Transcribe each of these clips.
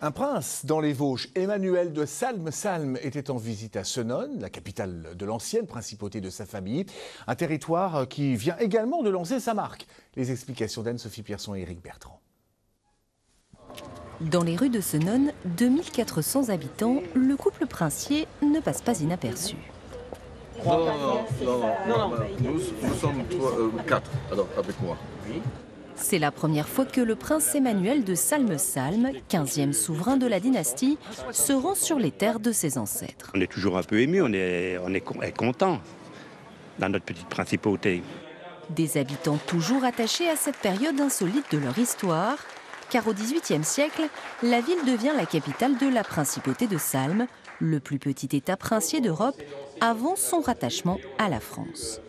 Un prince dans les Vosges, Emmanuel de Salm-Salm, était en visite à Senones, la capitale de l'ancienne principauté de sa famille. Un territoire qui vient également de lancer sa marque. Les explications d'Anne-Sophie Pierson et Éric Bertrand. Dans les rues de Senones, 2400 habitants, le couple princier ne passe pas inaperçu. Non, nous sommes 4, alors avec moi. C'est la première fois que le prince Emmanuel de Salm-Salm, 15e souverain de la dynastie, se rend sur les terres de ses ancêtres. On est toujours un peu ému, on est content dans notre petite principauté. Des habitants toujours attachés à cette période insolite de leur histoire, car au XVIIIe siècle, la ville devient la capitale de la principauté de Salm, le plus petit état princier d'Europe avant son rattachement à la France.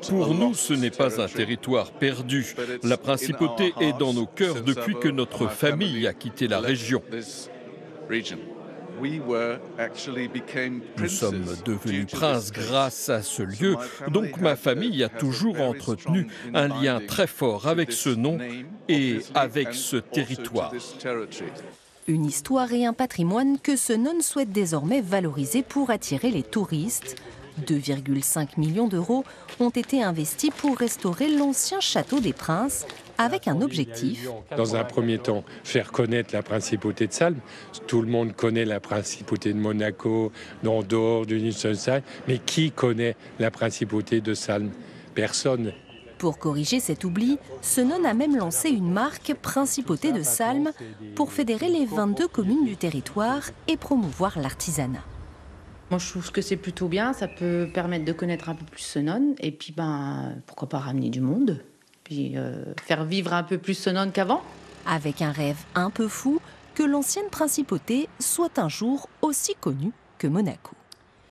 Pour nous, ce n'est pas un territoire perdu. La principauté est dans nos cœurs depuis que notre famille a quitté la région. Nous sommes devenus princes grâce à ce lieu, donc ma famille a toujours entretenu un lien très fort avec ce nom et avec ce territoire. Une histoire et un patrimoine que Senones souhaite désormais valoriser pour attirer les touristes. 2,5 millions d'euros ont été investis pour restaurer l'ancien château des Princes avec un objectif. Dans un premier temps, faire connaître la principauté de Salm. Tout le monde connaît la principauté de Monaco, en dehors du Liechtenstein, mais qui connaît la principauté de Salm? Personne. Pour corriger cet oubli, Senones a même lancé une marque Principauté de Salm pour fédérer les 22 communes du territoire et promouvoir l'artisanat. Moi, je trouve que c'est plutôt bien. Ça peut permettre de connaître un peu plus Senones. Et puis, pourquoi pas ramener du monde. Puis, faire vivre un peu plus Senones qu'avant. Avec un rêve un peu fou, que l'ancienne principauté soit un jour aussi connue que Monaco.